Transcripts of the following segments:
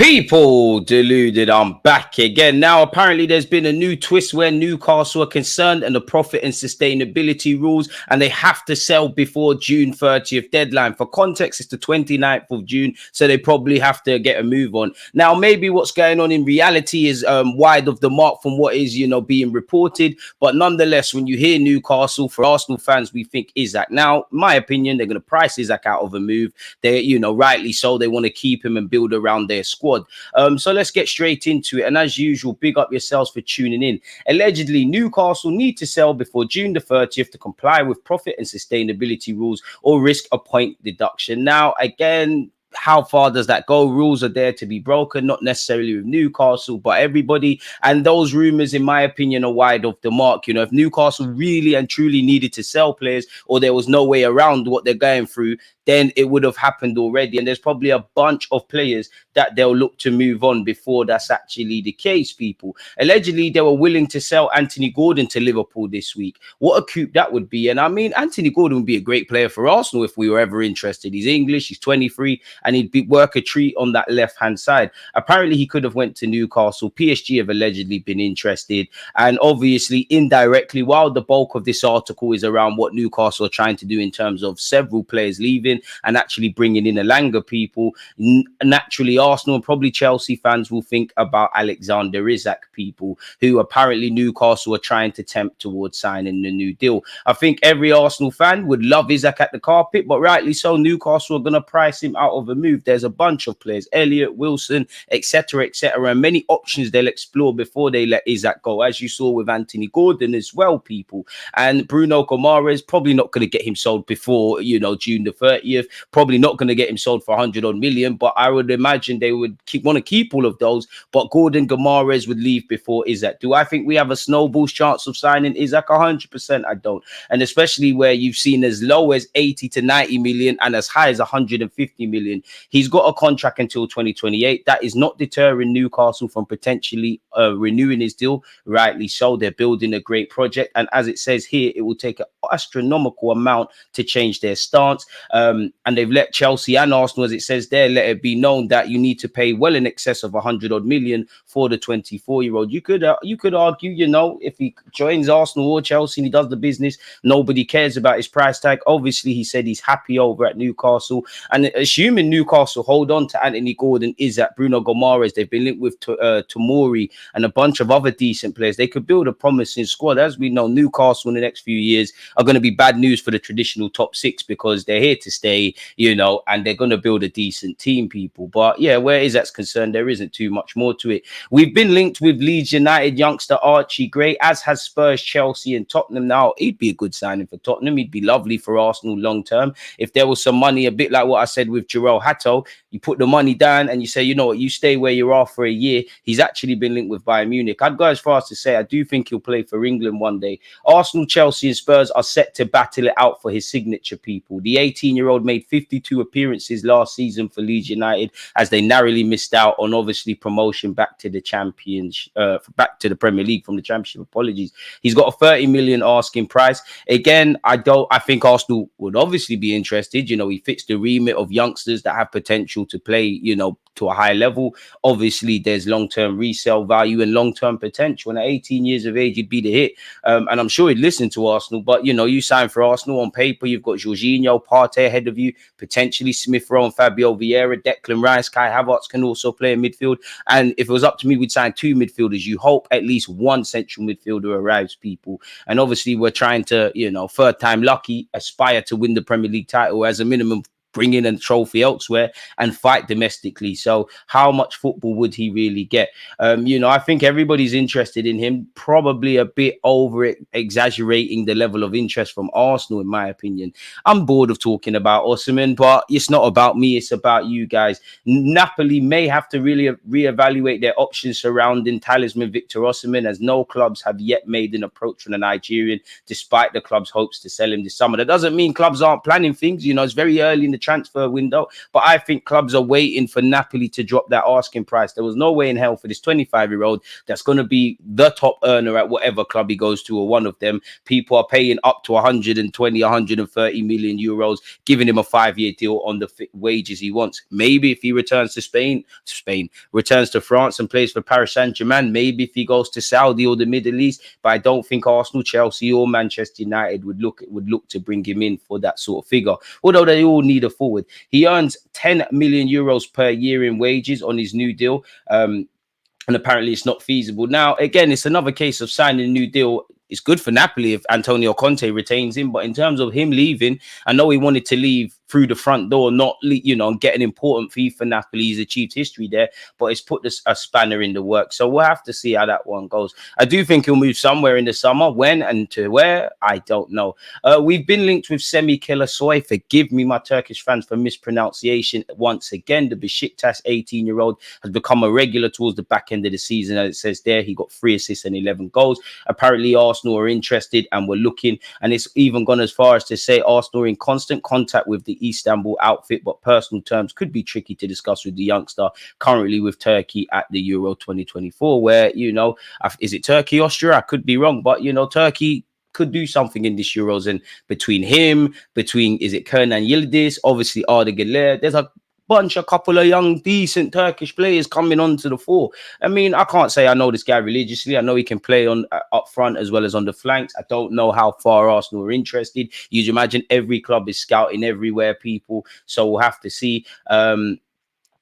People, deluded, I'm back again. Now, apparently, there's been a new twist where Newcastle are concerned and the profit and sustainability rules, and they have to sell before June 30th deadline. For context, it's the 29th of June, so they probably have to get a move on. Now, maybe what's going on in reality is wide of the mark from what is, being reported. But nonetheless, when you hear Newcastle, for Arsenal fans, we think Isak. Now, in my opinion, they're going to price Isak out of a move. They, rightly so, they want to keep him and build around their squad. So let's get straight into it. And as usual, big up yourselves for tuning in. Allegedly, Newcastle need to sell before June the 30th to comply with profit and sustainability rules or risk a point deduction. Now, again, how far does that go? Rules are there to be broken, not necessarily with Newcastle, but everybody. And those rumours, in my opinion, are wide off the mark. If Newcastle really and truly needed to sell players, or there was no way around what they're going through, then it would have happened already. And there's probably a bunch of players that they'll look to move on before that's actually the case, people. Allegedly, they were willing to sell Anthony Gordon to Liverpool this week. What a coup that would be. And I mean, Anthony Gordon would be a great player for Arsenal if we were ever interested. He's English, he's 23, and he'd work a treat on that left-hand side. Apparently, he could have went to Newcastle. PSG have allegedly been interested. And obviously, indirectly, while the bulk of this article is around what Newcastle are trying to do in terms of several players leaving and actually bringing in Alanga, people, naturally, Arsenal and probably Chelsea fans will think about Alexander Isak, people, who apparently Newcastle are trying to tempt towards signing the new deal. I think every Arsenal fan would love Isak at the carpet, but rightly so, Newcastle are going to price him out of a move. There's a bunch of players, Elliott, Wilson, etc., and many options they'll explore before they let Isak go, as you saw with Anthony Gordon as well, people. And Bruno Gomares probably not going to get him sold before, June the 30th, probably not going to get him sold for 100 odd million, but I would imagine they would want to keep all of those, but Gordon, Gomares would leave before Isak. Do I think we have a snowball's chance of signing Isak? 100% I don't. And especially where you've seen as low as 80 to 90 million and as high as 150 million. He's got a contract until 2028. That is not deterring Newcastle from potentially renewing his deal. Rightly so. They're building a great project. And as it says here, it will take an astronomical amount to change their stance. And they've let Chelsea and Arsenal, as it says there, let it be known that you need to pay well in excess of 100 odd million for the 24-year-old. You could argue, if he joins Arsenal or Chelsea and he does the business, nobody cares about his price tag. Obviously, he said he's happy over at Newcastle. And assuming Newcastle hold on to Anthony Gordon, Isak, Bruno Gomares, they've been linked with Tomori and a bunch of other decent players. They could build a promising squad. As we know, Newcastle in the next few years are going to be bad news for the traditional top six because they're here to stay, and they're going to build a decent team, people. But yeah, where Isak's concerned, there isn't too much more to it. We've been linked with Leeds United youngster Archie Gray, as has Spurs, Chelsea and Tottenham. Now, he'd be a good signing for Tottenham. He'd be lovely for Arsenal long term. If there was some money, a bit like what I said with Jarrell Hatto, you put the money down and you say, you know what, you stay where you are for a year. He's actually been linked with Bayern Munich. I'd go as far as to say I do think he'll play for England one day. Arsenal, Chelsea and Spurs are set to battle it out for his signature, people. The 18-year-old made 52 appearances last season for Leeds United as they narrowly missed out on obviously promotion back to the back to the Premier League from the Championship. Apologies. He's got a 30 million asking price. Again, I think Arsenal would obviously be interested. He fits the remit of youngsters that have potential to play, to a high level. Obviously, there's long-term resale value and long-term potential. And at 18 years of age, he'd be the hit. And I'm sure he'd listen to Arsenal. But, you sign for Arsenal on paper. You've got Jorginho, Partey ahead of you, potentially Smith Rowe and Fabio Vieira, Declan Rice, Kai Havertz can also play in midfield. And if it was up to me, we'd sign two midfielders. You hope at least one central midfielder arrives, people. And obviously, we're trying to, third time lucky, aspire to win the Premier League title as a minimum, bring in a trophy elsewhere and fight domestically. So how much football would he really get? I think everybody's interested in him, probably a bit over it, exaggerating the level of interest from Arsenal, in my opinion. I'm bored of talking about Osimhen, but it's not about me, it's about you guys. Napoli may have to really reevaluate their options surrounding talisman Victor Osimhen, as no clubs have yet made an approach from the Nigerian, despite the club's hopes to sell him this summer. That doesn't mean clubs aren't planning things. It's very early in the the transfer window. But I think clubs are waiting for Napoli to drop that asking price. There was no way in hell for this 25-year-old that's going to be the top earner at whatever club he goes to, or one of them. People are paying up to 120, 130 million euros, giving him a 5-year deal on the wages he wants. Maybe if he returns to Spain, returns to France and plays for Paris Saint-Germain, maybe if he goes to Saudi or the Middle East. But I don't think Arsenal, Chelsea or Manchester United would look to bring him in for that sort of figure, although they all need a forward. He earns 10 million euros per year in wages on his new deal, and apparently it's not feasible. Now, again, it's another case of signing a new deal. It's good for Napoli if Antonio Conte retains him, but in terms of him leaving, I know he wanted to leave through the front door, not, get an important fee for Napoli. He's achieved history there, but it's put a spanner in the work. So we'll have to see how that one goes. I do think he'll move somewhere in the summer. When and to where, I don't know. We've been linked with Semih Kılıçsoy. Forgive me, my Turkish fans, for mispronunciation once again. The Besiktas 18-year-old has become a regular towards the back end of the season. As it says there, he got 3 assists and 11 goals. Apparently, Arsenal are interested and were looking, and it's even gone as far as to say Arsenal are in constant contact with the Istanbul outfit, but personal terms could be tricky to discuss with the youngster currently with Turkey at the Euro 2024, where, is it Turkey, Austria? I could be wrong, but, Turkey could do something in this Euros. And between is it Kenan Yildiz, obviously Arda Güler, there's a couple of young, decent Turkish players coming onto the fore. I mean, I can't say I know this guy religiously. I know he can play on up front as well as on the flanks. I don't know how far Arsenal are interested. You'd imagine every club is scouting everywhere, people. So we'll have to see.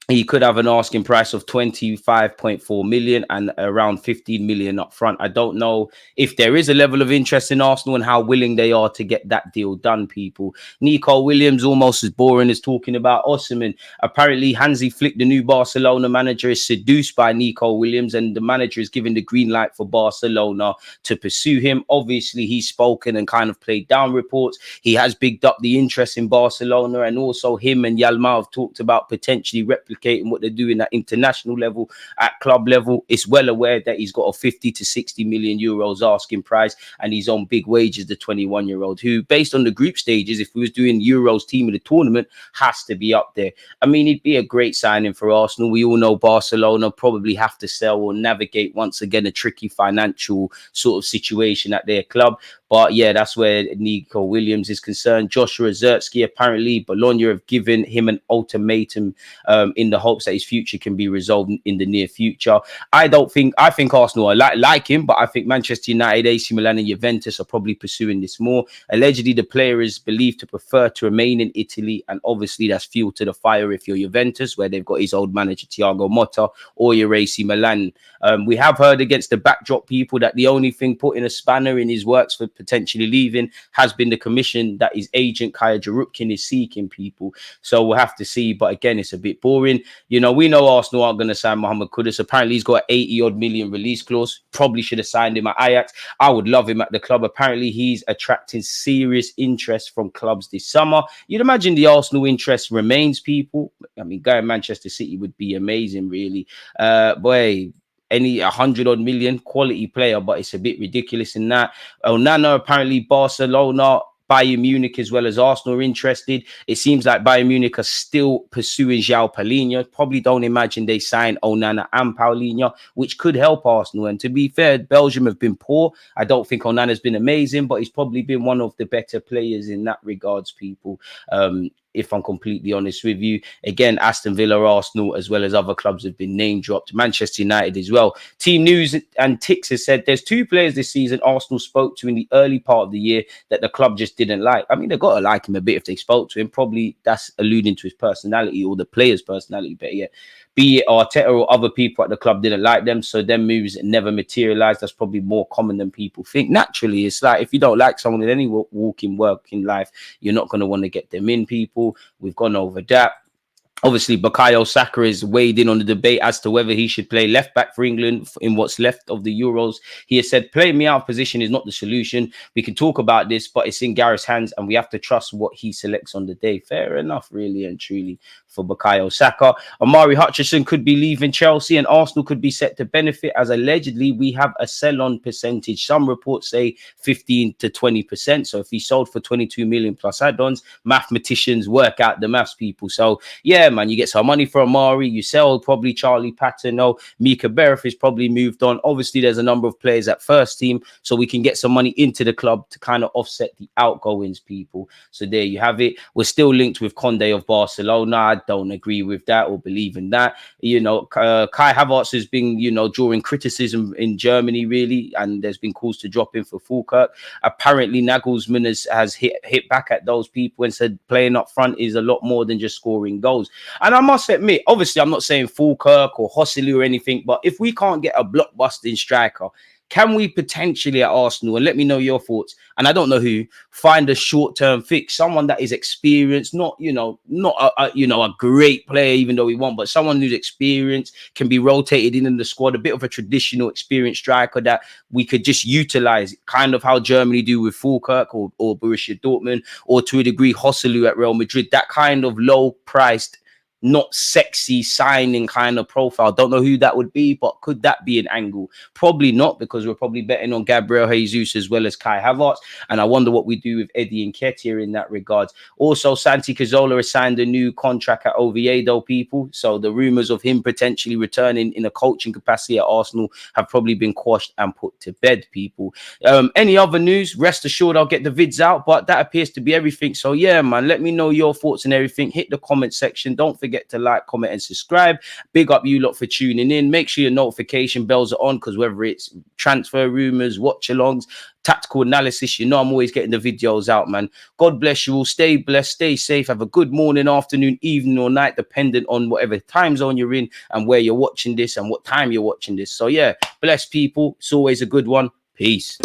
He could have an asking price of 25.4 million and around 15 million up front. I don't know if there is a level of interest in Arsenal and how willing they are to get that deal done, people. Nico Williams, almost as boring as talking about Osimhen. Apparently, Hansi Flick, the new Barcelona manager, is seduced by Nico Williams, and the manager is giving the green light for Barcelona to pursue him. Obviously, he's spoken and kind of played down reports. He has bigged up the interest in Barcelona, and also him and Yalma have talked about potentially replicating what they're doing at international level, at club level. It's well aware that he's got a 50 to 60 million euros asking price, and he's on big wages, the 21-year-old, who, based on the group stages, if we was doing Euros team of the tournament, has to be up there. I mean, he'd be a great signing for Arsenal. We all know Barcelona probably have to sell or navigate once again a tricky financial sort of situation at their club. But yeah, that's where Nico Williams is concerned. Joshua Zirkzee, apparently Bologna have given him an ultimatum in the hopes that his future can be resolved in the near future. I think Arsenal are like him, but I think Manchester United, AC Milan and Juventus are probably pursuing this more. Allegedly, the player is believed to prefer to remain in Italy, and obviously that's fuel to the fire if you're Juventus, where they've got his old manager Thiago Motta, or your AC Milan. We have heard against the backdrop, people, that the only thing putting a spanner in his works for potentially leaving has been the commission that his agent Kaya Jarupkin is seeking, people. So we'll have to see. But again, it's a bit boring. We know Arsenal aren't going to sign Mohammed Kudus. Apparently, he's got an 80-odd million release clause. Probably should have signed him at Ajax. I would love him at the club. Apparently, he's attracting serious interest from clubs this summer. You'd imagine the Arsenal interest remains, people. I mean, going Manchester City would be amazing, really. Boy, any 100-odd million quality player, but it's a bit ridiculous in that. Onana, apparently Barcelona, Bayern Munich as well as Arsenal are interested. It seems like Bayern Munich are still pursuing João Paulinho. Probably don't imagine they sign Onana and Paulinho, which could help Arsenal. And to be fair, Belgium have been poor. I don't think Onana's been amazing, but he's probably been one of the better players in that regards, people. If I'm completely honest with you. Again, Aston Villa, Arsenal, as well as other clubs have been name dropped. Manchester United as well. Team News and Tix has said there's 2 players this season Arsenal spoke to in the early part of the year that the club just didn't like. I mean, they've got to like him a bit if they spoke to him. Probably that's alluding to his personality, or the player's personality, better yet. Be it Arteta or other people at the club didn't like them, so them moves never materialized. That's probably more common than people think. Naturally, it's like if you don't like someone in any work in life, you're not going to want to get them in, people. We've gone over that. Obviously, Bukayo Saka is weighed in on the debate as to whether he should play left back for England in what's left of the Euros. He has said playing me out of position is not the solution. We can talk about this, but it's in Gareth's hands and we have to trust what he selects on the day. Fair enough, really and truly, for Bukayo Saka. Amari Hutchinson could be leaving Chelsea and Arsenal could be set to benefit, as allegedly we have a sell-on percentage. Some reports say 15 to 20%. So if he sold for 22 million plus add-ons, mathematicians work out the maths, people. So yeah, man, you get some money for Amari, you sell probably Charlie Patton. No, Mika Bereth is probably moved on. Obviously, there's a number of players at first team, so we can get some money into the club to kind of offset the outgoings, people. So there you have it. We're still linked with Conde of Barcelona. I don't agree with that or believe in that. You know, Kai Havertz has been, you know, drawing criticism in Germany, really, and there's been calls to drop him for Fulkirk. Apparently, Nagelsmann has hit back at those people and said playing up front is a lot more than just scoring goals. And I must admit, obviously, I'm not saying Fulkirk or Hosselu or anything, but if we can't get a blockbusting striker, can we potentially at Arsenal, and let me know your thoughts, and I don't know who, find a short-term fix, someone that is experienced, not a great player, even though we want, but someone who's experienced, can be rotated in the squad, a bit of a traditional experienced striker that we could just utilize, kind of how Germany do with Fulkirk or Borussia Dortmund, or to a degree Hosselu at Real Madrid, that kind of low-priced, not sexy signing kind of profile. Don't know who that would be, but could that be an angle? Probably not, because we're probably betting on Gabriel Jesus as well as Kai Havertz. And I wonder what we do with Eddie Nketiah in that regard. Also, Santi Cazorla has signed a new contract at Oviedo, people. So the rumours of him potentially returning in a coaching capacity at Arsenal have probably been quashed and put to bed, people. Any other news? Rest assured, I'll get the vids out, but that appears to be everything. So yeah, man, let me know your thoughts and everything. Hit the comment section. Don't forget to like, comment, and subscribe. Big up you lot for tuning in. Make sure your notification bells are on, because whether it's transfer rumors, watch alongs, tactical analysis, you know I'm always getting the videos out, man. God bless you all. Stay blessed, stay safe. Have a good morning, afternoon, evening, or night, dependent on whatever time zone you're in and where you're watching this and what time you're watching this. So yeah, bless people. It's always a good one. Peace.